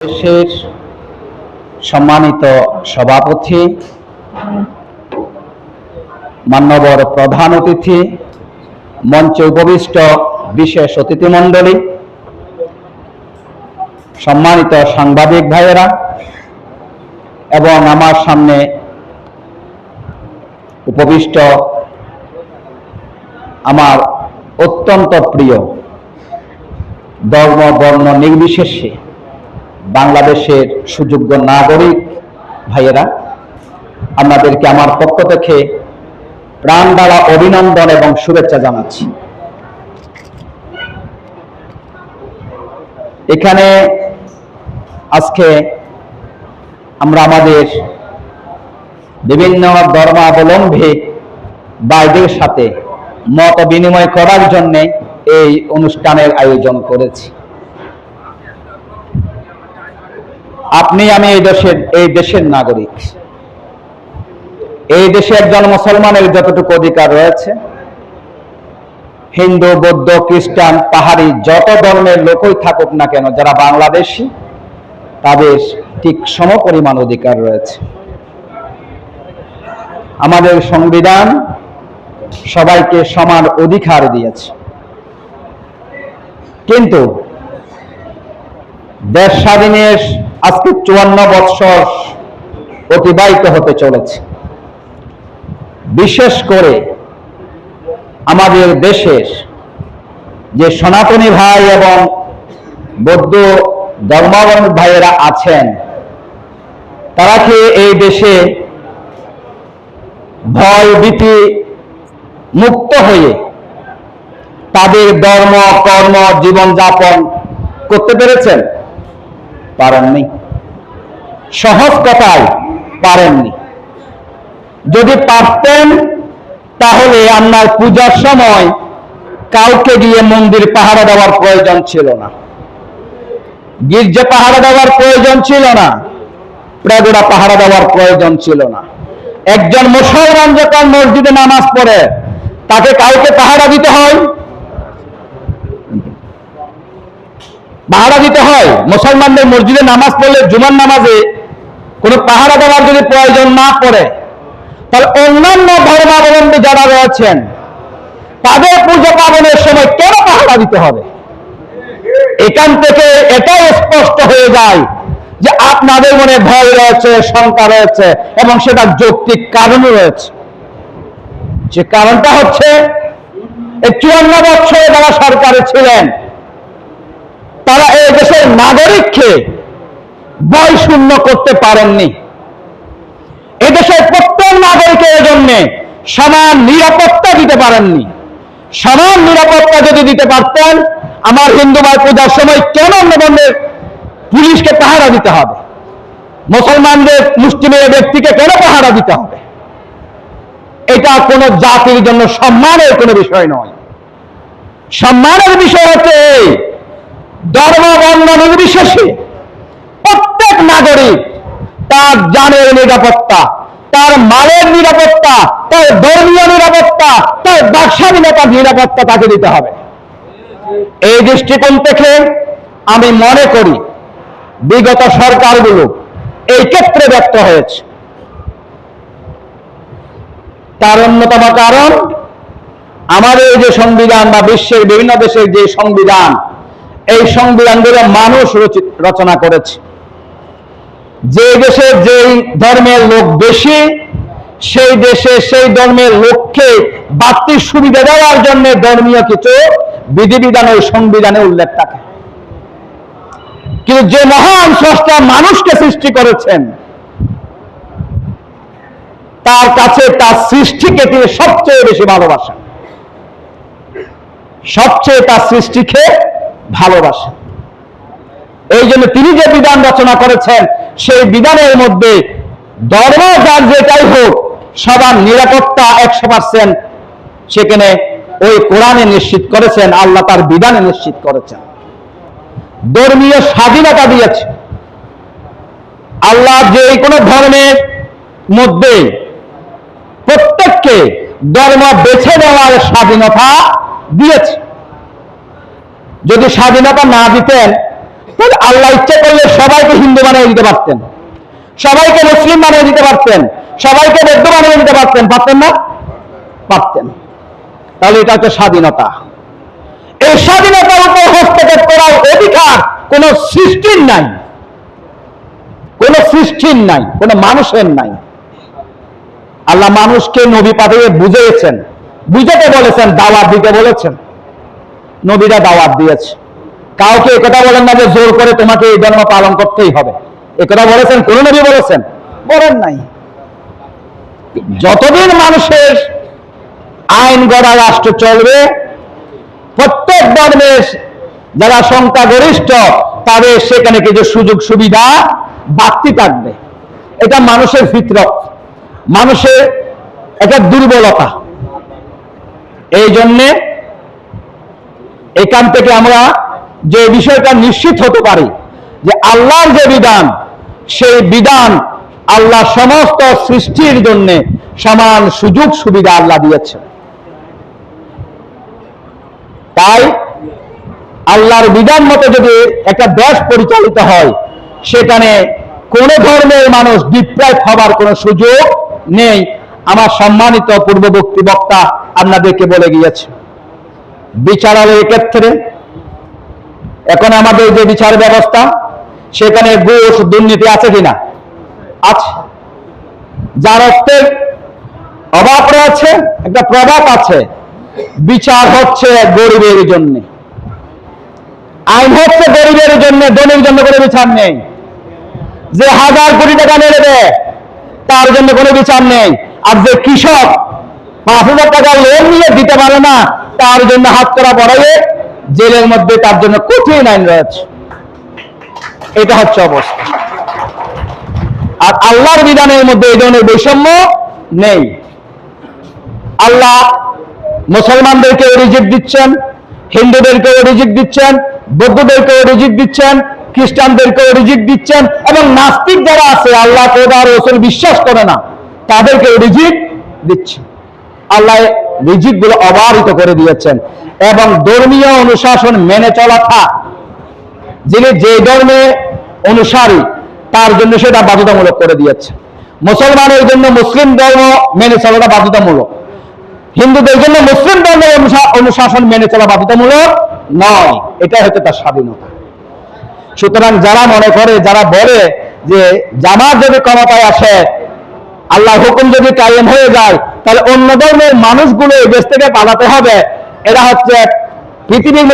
দেশের সম্মানিত সভাপতি, মান্যবর প্রধান অতিথি, মঞ্চে উপবিষ্ট বিশেষ অতিথিমণ্ডলী, সম্মানিত সাংবাদিক ভাইয়েরা এবং আমার সামনে উপবিষ্ট আমার অত্যন্ত প্রিয় ধর্ম বর্ণ নির্বিশেষে বাংলাদেশের সুযোগ্য নাগরিক ভাইয়েরা, আপনাদেরকে আমার পক্ষ থেকে প্রাণ ঢালা অভিনন্দন এবং শুভেচ্ছা জানাচ্ছি। এখানে আজকে আমরা আমাদের বিভিন্ন ধর্মাবলম্বী ভাইদের সাথে মত বিনিময় করার জন্য এই অনুষ্ঠানের আয়োজন করেছি। আপনি আমি এই দেশের নাগরিক। এই দেশে একজন মুসলমানের যতটুকু অধিকার রয়েছে, হিন্দু, বৌদ্ধ, খ্রিস্টান, পাহাড়ি যত ধর্মের লোকই থাকুক না কেন, যারা বাংলাদেশী, তাদের ঠিক সমপরিমাণ অধিকার রয়েছে। আমাদের সংবিধান সবাইকে সমান অধিকার দিয়েছে, কিন্তু দেশ স্বাধীনের আজকে 54 বৎসর অতিবাহিত হতে চলেছে। বিশেষ করে আমাদের দেশের যে সনাতনী ভাই এবং বৌদ্ধ ধর্মাবলম্বী ভাইয়েরা আছেন, তারা কি এই দেশে ভয় ভীতি মুক্ত হয়ে তাদের ধর্ম, কর্ম, জীবনযাপন করতে পেরেছেন? পারেননি। সহজ কথায় পারেননি। যদি পারতেন তাহলে আপনার পূজার সময় কাউকে গিয়ে মন্দির পাহারা দেওয়ার প্রয়োজন ছিল না, গির্জা পাহারা দেওয়ার প্রয়োজন ছিল না, প্রাগোড়া পাহারা দেওয়ার প্রয়োজন ছিল না। একজন মুসলমান যখন মসজিদে নামাজ পড়ে, তাকে কাউকে পাহারা দিতে হয়? পাহারা দিতে হয়? মুসলমানদের মসজিদে নামাজ পড়লে, জুমার নামাজে কোনো পাহারা দেওয়ার যদি প্রয়োজন না পড়ে, তাহলে অন্যান্য ধর্মাবলম্বী যারা রয়েছেন তাদের পূজা পালনের সময় কেন পাহারা দিতে হবে? এখান থেকে এটাই স্পষ্ট হয়ে যায় যে আপনাদের মনে ভয় রয়েছে, শঙ্কা রয়েছে, এবং সেটা যৌক্তিক কারণও রয়েছে। যে কারণটা হচ্ছে, এই 54 বছরে যারা সরকারে ছিলেন, তারা এই দেশের নাগরিককে ভয় শূন্য করতে পারেননি। এদেশের প্রত্যেক নাগরিকের জন্য সমান নিরাপত্তা দিতে পারেননি। সমান নিরাপত্তা যদি দিতে পারতেন, আমার হিন্দু ভাই পূজার সময় কেন অন্যদের পুলিশকে পাহারা দিতে হবে? মুসলমানদের মুসলিমের ব্যক্তিকে কেন পাহারা দিতে হবে? এটা কোনো জাতির জন্য সম্মানের কোনো বিষয় নয়। সম্মানের বিষয় হচ্ছে এই, ধর্ম বর্ণ নির্বিশেষে প্রত্যেক নাগরিক তার জানের নিরাপত্তা, তার মালের নিরাপত্তা, তার ধর্মীয় নিরাপত্তা, তার ব্যবসায়ীনতার নিরাপত্তা তাকে দিতে হবে। এই দৃষ্টিকোণ থেকে আমি মনে করি বিগত সরকারগুলো এই ক্ষেত্রে ব্যর্থ হয়েছে। তার অন্যতম কারণ, আমাদের যে সংবিধান বা বিশ্বের বিভিন্ন দেশের যে সংবিধান, এই সংবিধানগুলো মানুষ রচনা করেছে। যে দেশে যেই ধর্মের লোক বেশি, সেই দেশে সেই ধর্মের লোককে বাড়তি সুবিধা দেওয়ার জন্য ধর্মীয় কিছু বিধিবিধান ওই সংবিধানে উল্লেখ থাকে। কিন্তু যে মহান স্রষ্টা মানুষকে সৃষ্টি করেছেন, তার কাছে তার সৃষ্টিকে তিনি সবচেয়ে বেশি ভালোবাসেন, সবচেয়ে তার সৃষ্টিকে ভালোবাসেন। এই জন্য তিনি যে বিধান রচনা করেছেন, সেই বিধানের মধ্যে ধর্ম যার যেটাই হোক, সবার নিরাপত্তা 100% সেখানে ওই কোরআনে নিশ্চিত করেছেন, আল্লাহ তার বিধানে নিশ্চিত করেছেন। ধর্মীয় স্বাধীনতা দিয়েছে আল্লাহ, যে কোনো ধর্মের মধ্যে প্রত্যেককে ধর্ম বেছে নেওয়ার স্বাধীনতা দিয়েছে। যদি স্বাধীনতা না দিতেন, তাহলে আল্লাহ ইচ্ছা করলে সবাইকে হিন্দু বানিয়ে দিতে পারতেন, সবাইকে মুসলিম বানিয়ে দিতে পারতেন, সবাইকে বৌদ্ধ বানিয়ে দিতে পারতেন, পারতেন না? পারতেন। তাহলে এটা হচ্ছে স্বাধীনতা। এই স্বাধীনতার উপর হস্তক্ষেপ করার অধিকার কোন সৃষ্টির নাই, কোন সৃষ্টির নাই, কোন মানুষের নাই। আল্লাহ মানুষকে নবী পাঠিয়ে বুঝিয়েছেন, বুঝাতে বলেছেন, দাওয়াত দিতে বলেছেন। নবীরা দাওয়াত দিয়েছে। কাউকে একথা বলেন না যে জোর করে তোমাকে এই ধর্ম পালন করতেই হবে, একথা বলেছেন? কোন নবী বলেছেন? বলেন নাই। যতদিন মানুষের আইন গড়া রাষ্ট্র চলবে, প্রত্যেক ধর্মের যারা সংখ্যাগরিষ্ঠ তাদের সেখানে কিছু সুযোগ সুবিধা বাড়তি থাকবে। এটা মানুষের ফিতরত, মানুষের একটা দুর্বলতা। এই জন্যে এখান থেকে আমরা যে বিষয়টা নিশ্চিত হতে পারি যে আল্লাহর যে বিধান, সেই বিধান আল্লাহ সমস্ত সৃষ্টির জন্য সমান সুযোগ সুবিধা আল্লাহ দিয়েছে। তাই আল্লাহর বিধান মতো যদি একটা দেশ পরিচালিত হয়, সেখানে কোন ধর্মের মানুষ বিপ্লব হবার কোন সুযোগ নেই। আমার সম্মানিত পূর্ববর্তী বক্তা আপনাদেরকে বলে গিয়েছে। বিচারালয়ের ক্ষেত্রে এখন আমাদের যে বিচার ব্যবস্থা, সেখানে ঘুষ দুর্নীতি আছে কিনা? আছে। যার অর্থে অভাব রয়েছে, একটা প্রভাব আছে। বিচার হচ্ছে গরিবের জন্য, আইন হচ্ছে গরিবের জন্য, ধনীর জন্য কোনো বিচার নেই। যে 1000 কোটি টাকা মেরে দেয় তার জন্য কোনো বিচার নেই। আর যে কৃষক 5000 টাকা লোন নিয়ে দিতে পারে না, তার জন্য হাত করা পড়াইয়ে জেলের মধ্যে তার জন্য কঠিন আইন রয়েছে। এটা হচ্ছে অবস্থা। আর আল্লাহর বিধানের মধ্যে এই ধরনের বৈষম্য নেই। আল্লাহ মুসলমানদেরকেও রিজিক দিচ্ছেন, হিন্দুদেরকেও রিজিক দিচ্ছেন, বৌদ্ধদেরকেও রিজিক দিচ্ছেন, খ্রিস্টানদেরকেও রিজিক দিচ্ছেন, এবং নাস্তিক যারা আছে, আল্লাহ খোদা রাসূল বিশ্বাস করে না, তাদেরকেও রিজিক দিচ্ছেন। আল্লাহ রিজিক গুলো অবারিত করে দিয়েছেন। এবং ধর্মীয় অনুশাসন মেনে চলাটা, যিনি যে ধর্মে অনুসারী তার জন্য সেটা বাধ্যতামূলক করে দিয়েছে। মুসলমানের জন্য মুসলিম ধর্ম মেনে চলাটা বাধ্যতামূলক, হিন্দুদের জন্য মুসলিম ধর্মের অনুশাসন মেনে চলা বাধ্যতামূলক নয়। এটা হচ্ছে তার স্বাধীনতা। সুতরাং যারা মনে করে, যারা বলে যে জামাত যদি ক্ষমতায় আসে, আল্লাহ হুকুম যদি কায়েম হয়ে যায়, তাহলে অন্য ধর্মের মানুষগুলো এই দেশ থেকে পালাতে হবে, এরা হচ্ছে পৃথিবীর